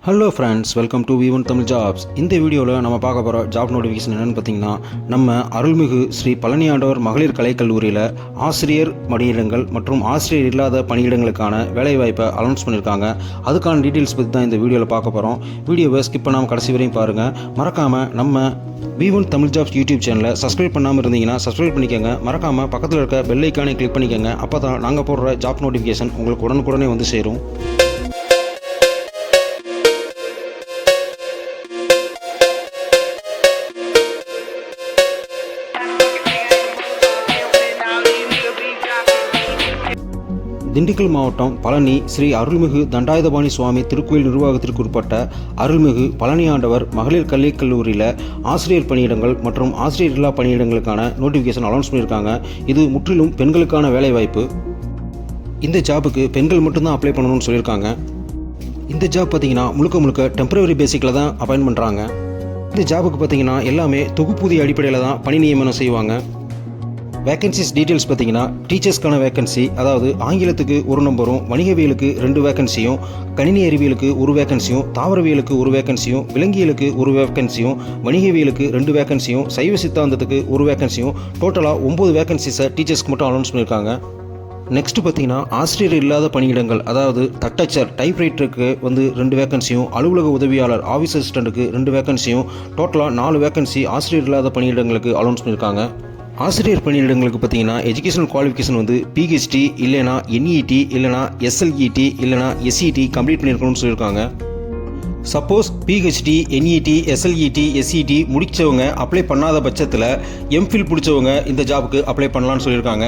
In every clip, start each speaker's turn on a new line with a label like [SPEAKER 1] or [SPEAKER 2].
[SPEAKER 1] Hello friends, welcome to V1 Tamil jobs. இந்த வீடியோவில் நம்ம பார்க்க போகிற ஜாப் நோட்டிஃபிகேஷன் என்னென்னு பார்த்தீங்கன்னா, நம்ம அருள்மிகு ஸ்ரீ பழனியாண்டவர் மகளிர் கலைக்கல்லூரியில் ஆசிரியர் பணியிடங்கள் மற்றும் ஆசிரியர் இல்லாத பணியிடங்களுக்கான வேலைவாய்ப்பை அனௌன்ஸ் பண்ணியிருக்காங்க. அதுக்கான டீட்டெயில்ஸ் பற்றி தான் இந்த வீடியோவில் பார்க்க போகிறோம். வீடியோவை ஸ்கிப் பண்ணாமல் கடைசி வரையும் பாருங்கள். மறக்காமல் நம்ம V1 தமிழ் ஜாப்ஸ் யூடியூப் சேனலை சப்ஸ்கிரைப் பண்ணாமல் இருந்தீங்கன்னா சப்ஸ்கிரைப் பண்ணிக்கோங்க. மறக்காமல் பக்கத்தில் இருக்க பெல் ஐக்கானை கிளிக் பண்ணிக்கோங்க. அப்போ தான் நாங்கள் போடுற ஜாப் நோட்டிஃபிகேஷன் உங்களுக்கு உடனுக்குடனே வந்து சேரும். திண்டுக்கல் மாவட்டம் பழனி ஸ்ரீ அருள்மிகு தண்டாயுதபாணி சுவாமி திருக்கோயில் நிர்வாகத்திற்கு உட்பட்ட அருள்மிகு பழனியாண்டவர் மகளிர் கல்விக்கல்லூரியில் ஆசிரியர் பணியிடங்கள் மற்றும் ஆசிரியர் இல்லா பணியிடங்களுக்கான நோட்டிஃபிகேஷன் அனௌன்ஸ் பண்ணியிருக்காங்க. இது முற்றிலும் பெண்களுக்கான வேலைவாய்ப்பு. இந்த ஜாபுக்கு பெண்கள் மட்டும்தான் அப்ளை பண்ணணும்னு சொல்லியிருக்காங்க. இந்த ஜாப் பார்த்திங்கன்னா முழுக்க டெம்பரவரி பேசிக்கில் தான் அப்பாயின்ட் பண்ணுறாங்க. இந்த ஜாபுக்கு பார்த்திங்கன்னா எல்லாமே தொகுப்பூதிய அடிப்படையில் தான் பணி நியமனம் செய்வாங்க. வேக்கன்சிஸ் டீட்டெயில்ஸ் பார்த்தீங்கன்னா, டீச்சர்ஸ்க்கான வேக்கன்சி, அதாவது ஆங்கிலத்துக்கு 1 நம்பரும், வணிகவியலுக்கு 2 வேக்கன்சியும், கணினி அறிவியலுக்கு 1 வேக்கன்சியும், தாவரவியலுக்கு 1 வேக்கன்சியும், விலங்கியலுக்கு 1 வேக்கன்சியும், வணிகவியலுக்கு 2 வேக்கன்சியும், சைவ சித்தாந்தத்துக்கு 1 வேக்கன்சியும், டோட்டலாக 9 வேக்கன்சிஸை டீச்சர்ஸ்க்கு மட்டும் அனௌன்ஸ் பண்ணியிருக்காங்க. நெக்ஸ்ட் பார்த்தீங்கன்னா, ஆசிரியர் இல்லாத பணியிடங்கள், அதாவது தட்டச்சர் டைப்ரைட்டருக்கு 2 வேக்கன்சியும், அலுவலக உதவியாளர் ஆஃபீஸ் அசிஸ்டண்ட்டுக்கு 2 வேக்கன்சியும், டோட்டலாக 4 வேக்கன்சி ஆசிரியர் இல்லாத பணியிடங்களுக்கு அனௌன்ஸ் பண்ணியிருக்காங்க. ஆசிரியர் பணியிடங்களுக்கு பார்த்தீங்கன்னா எஜுகேஷனல் குவாலிஃபிகேஷன் PhD இல்லைனா NET இல்லைனா SLET இல்லைனா SET கம்ப்ளீட் பண்ணியிருக்கணும்னு சொல்லியிருக்காங்க. Suppose PhD NET SLET SET முடித்தவங்க அப்ளை பண்ணாத பட்சத்தில் MPhil பிடிச்சவங்க இந்த ஜாபுக்கு அப்ளை பண்ணலான்னு சொல்லியிருக்காங்க.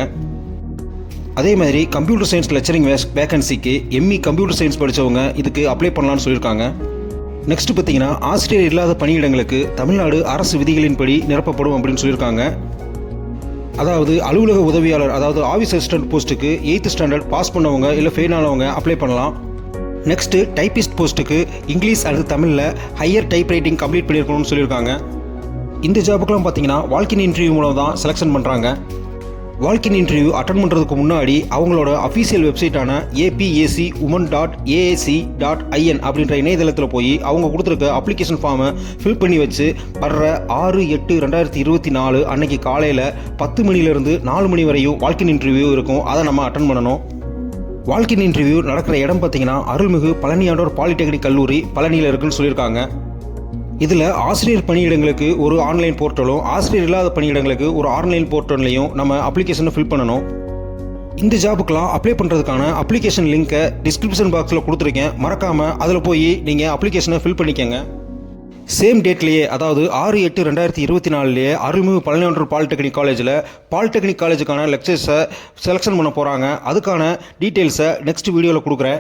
[SPEAKER 1] அதே மாதிரி கம்ப்யூட்டர் சயின்ஸ் லெக்சரிங் வேக்கன்சிக்கு ME கம்ப்யூட்டர் சயின்ஸ் படித்தவங்க இதுக்கு அப்ளை பண்ணலான்னு சொல்லியிருக்காங்க. நெக்ஸ்ட் பார்த்தீங்கன்னா, ஆசிரியர் இல்லாத பணியிடங்களுக்கு தமிழ்நாடு அரசு விதிகளின்படி நிரப்பப்படும் அப்படின்னு சொல்லியிருக்காங்க. அதாவது அலுவலக உதவியாளர், அதாவது ஆஃபீஸ் அசிஸ்டன்ட் போஸ்ட்டுக்கு 8th ஸ்டாண்டர்ட் பாஸ் பண்ணவங்க இல்லை ஃபெயில் ஆனவங்க அப்ளை பண்ணலாம். நெக்ஸ்ட்டு டைப்பிஸ்ட் போஸ்ட்டுக்கு இங்கிலீஷ் அல்லது தமிழில் ஹையர் டைப் ரைட்டிங் கம்ப்ளீட் பண்ணியிருக்கணும்னு சொல்லியிருக்காங்க. இந்த ஜாபுக்கெலாம் பார்த்தீங்கன்னா வால்கின் இன்டர்வியூ மூலம் தான் செலெக்ஷன் பண்ணுறாங்க. வால்கின் இன்டர்வியூ அட்டன் பண்ணுறதுக்கு முன்னாடி அவங்களோட அஃபீஷியல் வெப்சைட்டான apacwomen.aac.in அப்படின்ற இணையதளத்தில் போய் அவங்க கொடுத்துருக்க அப்ளிகேஷன் ஃபார்மை ஃபில் பண்ணி வச்சு வர்ற 6/8/2024 அன்னைக்கு காலையில் 10 மணிலேருந்து 4 மணி வரையும் வால்கின் இன்டர்வியூ இருக்கும். அதை நம்ம அட்டன் பண்ணணும். வால்கின் இன்டர்வியூ நடக்கிற இடம் பார்த்தீங்கன்னா அருள்மிகு பழனியாண்டவர் பாலிடெக்னிக் கல்லூரி பழனியில் இருக்குன்னு சொல்லியிருக்காங்க. இதில் ஆசிரியர் பணியிடங்களுக்கு ஒரு ஆன்லைன் போர்ட்டலும், ஆசிரியர் இல்லாத பணியிடங்களுக்கு ஒரு ஆன்லைன் போர்ட்டல்லையும் நம்ம அப்ளிகேஷனை ஃபில் பண்ணணும். இந்த ஜாபுக்கெலாம் அப்ளை பண்ணுறதுக்கான அப்ளிகேஷன் லிங்க்கை டிஸ்கிரிப்ஷன் பாக்ஸில் கொடுத்துருக்கேன். மறக்காமல் அதில் போய் நீங்கள் அப்ளிகேஷனை ஃபில் பண்ணிக்கோங்க. சேம் டேட்லேயே, அதாவது 6/8/2024 அருள்மிகு பழனியாண்டவர் பாலிடெக்னிக் காலேஜுக்கான லெக்சர்ஸை செலெக்ஷன் பண்ண போகிறாங்க. அதுக்கான டீட்டெயில்ஸை நெக்ஸ்ட் வீடியோவில் கொடுக்குறேன்.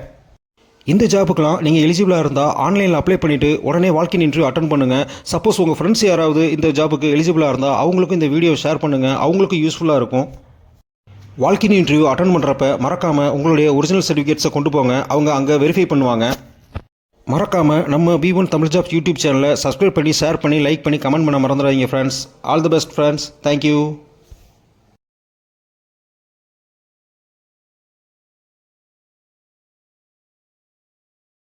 [SPEAKER 1] இந்த ஜாபுக்கெலாம் நீங்கள் எலிஜிபிளாக இருந்தால் ஆன்லைனில் அப்ளை பண்ணிவிட்டு உடனே வால்கின் இன்டர்வியூ அட்டன் பண்ணுங்கள். சப்போஸ் உங்கள் ஃப்ரெண்ட்ஸ் யாராவது இந்த ஜாபுக்கு எலிஜிபிளாக இருந்தால் அவங்களுக்கும் இந்த வீடியோ ஷேர் பண்ணுங்கள். அவங்களுக்கும் யூஸ்ஃபுல்லாக இருக்கும். வால்கின் இன்டர்வியூ அட்டன் பண்ணுறப்ப மறக்காமல் உங்களுடைய ஒரிஜினல் சர்டிஃபிகேட்ஸை கொண்டு போங்க. அவங்க அங்கே வெரிஃபை பண்ணுவாங்க. மறக்காமல் நம்ம V1 தமிழ் ஜாப்ஸ் யூடியூப் சேனலை சப்ஸ்கிரைப் பண்ணி, ஷேர் பண்ணி, லைக் பண்ணி, கமெண்ட் பண்ண மறந்துடாதீங்க friends. All the best friends. Thank you.